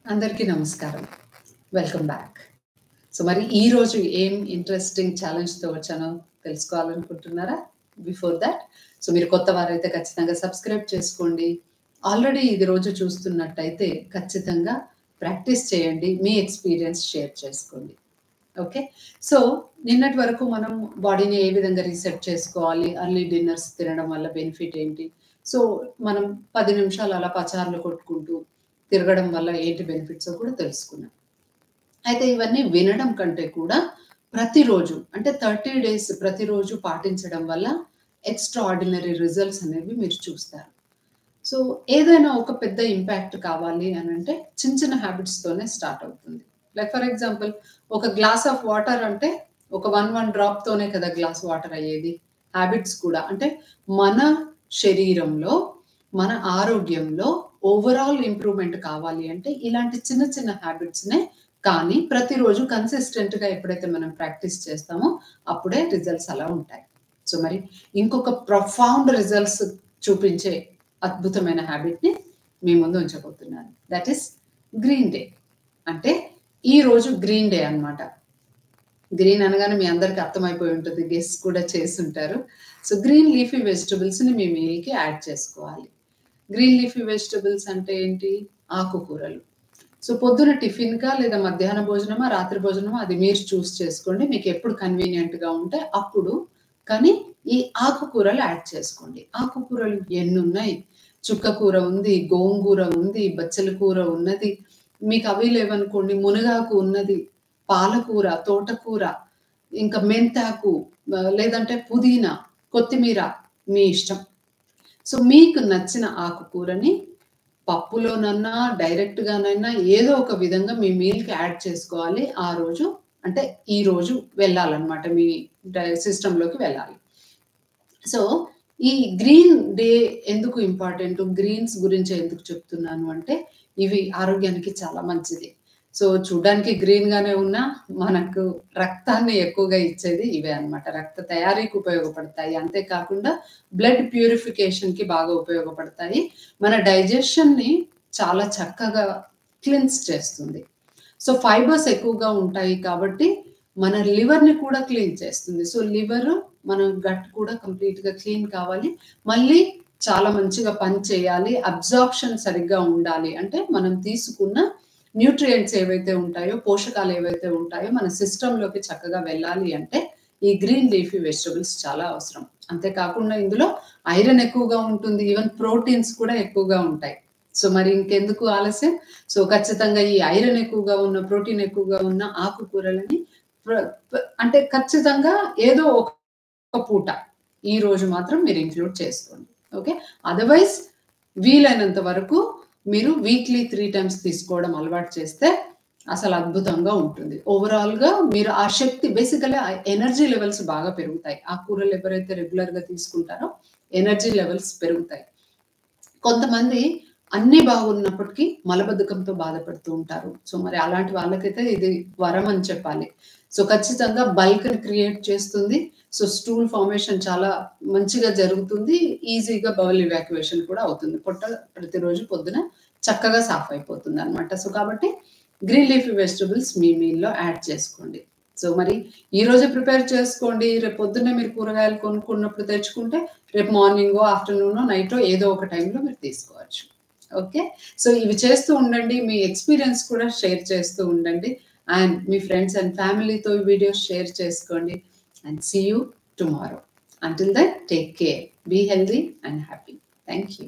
అందరికీ నమస్కారం. Welcome back. So, మరి ఈరోజు ఏం ఇంట్రెస్టింగ్ ఛాలెంజ్‌తో వచ్చానో తెలుసుకోవాలనుకుంటున్నారా? బిఫోర్ థాట్ మీరు కొత్త వారైతే ఖచ్చితంగా సబ్స్క్రైబ్ చేసుకోండి. ఆల్రెడీ ఇది రోజు చూస్తున్నట్టయితే ఖచ్చితంగా ప్రాక్టీస్ చేయండి. మీ ఎక్స్‌పీరియన్స్ షేర్ చేసుకోండి. ఓకే. సో, నిన్నటి వరకు మనం బాడీని ఏ విధంగా రీసెట్ చేసుకోవాలి, ఎర్లీ డిన్నర్స్ తినడం వల్ల బెనిఫిట్ ఏంటి? సో, మనం 10 నిమిషాలు అలా పచార్లు కొట్టుకుంటూ తిరగడం వల్ల ఏంటి బెనిఫిట్సో కూడా తెలుసుకున్నాం. అయితే ఇవన్నీ వినడం కంటే కూడా ప్రతిరోజు అంటే 30 డేస్ ప్రతిరోజు పాటించడం వల్ల ఎక్స్‌ట్రాఆర్డినరీ రిజల్ట్స్ అనేవి మీరు చూస్తారు. సో, ఏదైనా ఒక పెద్ద ఇంపాక్ట్ కావాలి అనంటే చిన్న చిన్న హ్యాబిట్స్‌తోనే స్టార్ట్ అవుతుంది. లైక్ ఫర్ ఎగ్జాంపుల్ ఒక గ్లాస్ ఆఫ్ వాటర్ అంటే ఒక 1 డ్రాప్‌తోనే కదా గ్లాస్ వాటర్ అయ్యేది. హ్యాబిట్స్ కూడా అంటే మన శరీరంలో, మన ఆరోగ్యంలో ఓవరాల్ ఇంప్రూవ్‌మెంట్ కావాలి అంటే ఇలాంటి చిన్న చిన్న హ్యాబిట్స్‌నే కానీ ప్రతిరోజు కన్సిస్టెంట్‌గా ఎప్పుడైతే మనం ప్రాక్టీస్ చేస్తామో అప్పుడే రిజల్ట్స్ అలా ఉంటాయి. సో, మరి ఇంకొక ప్రొఫౌండ్ రిజల్ట్స్ చూపించే అద్భుతమైన హ్యాబిట్‌ని మీ ముందు ఉంచబోతున్నాను. That is green day. అంటే ఈరోజు గ్రీన్ డే అన్నమాట. గ్రీన్ అనగానే మీ అందరికి అర్థమైపోయి ఉంటుంది. గెస్ కూడా చేసుంటారు. సో, గ్రీన్ లీఫీ వెజిటబుల్స్‌ని మీ మీల్‌కి యాడ్ చేసుకోవాలి. గ్రీన్ లీఫీ వెజిటబుల్స్ అంటే ఏంటి? ఆకుకూరలు. సో, పొద్దున టిఫిన్‌కా లేదా మధ్యాహ్న భోజనమా, రాత్రి భోజనమా అది మీరు చూస్ చేసుకోండి. మీకు ఎప్పుడు కన్వీనియంట్‌గా ఉంటే అప్పుడు. కానీ ఈ ఆకుకూరలు యాడ్ చేసుకోండి. ఆకుకూరలు ఎన్నున్నాయి. చుక్కకూర ఉంది, గోంగూర ఉంది, బచ్చల కూర ఉన్నది. మీకు అవి లేవనుకోండి మునగాకు ఉన్నది, పాలకూర, తోటకూర, ఇంకా మెంతాకు లేదంటే పుదీనా, కొత్తిమీర మీ ఇష్టం. సో, మీకు నచ్చిన ఆకుకూరని పప్పులోనన్నా, డైరెక్ట్‌గానైనా ఏదో ఒక విధంగా మీ మీల్‌కి యాడ్ చేసుకోవాలి. ఆ రోజు అంటే ఈ రోజు వెళ్ళాలన్నమాట. మీ సిస్టమ్‌లోకి వెళ్ళాలి. సో, ఈ గ్రీన్ డే ఎందుకు ఇంపార్టెంట్? గ్రీన్స్ గురించి ఎందుకు చెప్తున్నాను అంటే, ఇవి ఆరోగ్యానికి చాలా మంచిది. సో, చూడ్డానికి గ్రీన్‌గానే ఉన్నా, మనకు రక్తాన్ని ఎక్కువగా ఇచ్చేది ఇవే అన్నమాట. రక్త తయారీకి ఉపయోగపడతాయి. అంతే కాకుండా బ్లడ్ ప్యూరిఫికేషన్‌కి బాగా ఉపయోగపడతాయి. మన డైజెషన్‌ని చాలా చక్కగా క్లిన్స్ చేస్తుంది. సో, ఫైబర్స్ ఎక్కువగా ఉంటాయి కాబట్టి, మన లివర్‌ని కూడా క్లీన్ చేస్తుంది. సో, లివరు మన గట్ కూడా కంప్లీట్‌గా క్లీన్ కావాలి. మళ్ళీ చాలా మంచిగా పని చేయాలి. అబ్జార్ప్షన్ సరిగ్గా ఉండాలి. అంటే మనం తీసుకున్న న్యూట్రియంట్స్ ఏవైతే ఉంటాయో, పోషకాలు ఏవైతే ఉంటాయో మన సిస్టమ్‌లోకి చక్కగా వెళ్ళాలి అంటే ఈ గ్రీన్ లీఫీ వెజిటబుల్స్ చాలా అవసరం. అంతే కాకుండా ఇందులో ఐరన్ ఎక్కువగా ఉంటుంది. ఈవెన్ ప్రోటీన్స్ కూడా ఎక్కువగా ఉంటాయి. సో, మరి ఇంకెందుకు ఆలస్యం? సో, ఖచ్చితంగా ఈ ఐరన్ ఎక్కువగా ఉన్న, ప్రోటీన్ ఎక్కువగా ఉన్న ఆకుకూరలని ప్ర ప అంటే ఖచ్చితంగా ఏదో ఒక పూట ఈ రోజు మాత్రం మీరు ఇంక్లూడ్ చేసుకోండి. ఓకే. అదర్‌వైస్ వీలైనంత వరకు మీరు వీక్లీ 3 టైమ్స్ తీసుకోవడం అలవాటు చేస్తే అసలు అద్భుతంగా ఉంటుంది. ఓవరాల్‌గా మీరు ఆ శక్తి బేసికల్లీ ఆ ఎనర్జీ లెవెల్స్ బాగా పెరుగుతాయి. ఆకుకూరలు ఎవరైతే రెగ్యులర్‌గా తీసుకుంటారో ఎనర్జీ లెవెల్స్ పెరుగుతాయి. కొంతమంది అన్నీ బాగున్నప్పటికీ మలబద్ధకంతో బాధపడుతూ ఉంటారు. సో, మరి అలాంటి వాళ్ళకైతే ఇది వరం అని చెప్పాలి. సో, ఖచ్చితంగా బల్క్‌ని క్రియేట్ చేస్తుంది. సో, స్టూల్ ఫార్మేషన్ చాలా మంచిగా జరుగుతుంది. ఈజీగా బౌల్ ఇవాక్యుయేషన్ కూడా అవుతుంది. పొట్ట ప్రతిరోజు పొద్దున చక్కగా సాఫ్ అయిపోతుందనమాట. సో, కాబట్టి గ్రీన్ లీఫీ వెజిటబుల్స్ మీ మీల్‌లో యాడ్ చేసుకోండి. సో, మరి ఈరోజే ప్రిపేర్ చేసుకోండి. రేపు పొద్దున్నే మీరు కూరగాయలు కొనుక్కున్నప్పుడు తెచ్చుకుంటే రేపు మార్నింగో, ఆఫ్టర్‌నూనో, నైటో ఏదో ఒక టైంలో మీరు తీసుకోవచ్చు. ఓకే. సో, ఇవి చేస్తూ ఉండండి. మీ ఎక్స్‌పీరియన్స్ కూడా షేర్ చేస్తూ ఉండండి. అండ్ మీ ఫ్రెండ్స్ అండ్ ఫ్యామిలీతో ఈ వీడియోస్ షేర్ చేసుకోండి. And see you tomorrow. Until then take care. Be healthy and happy. Thank you.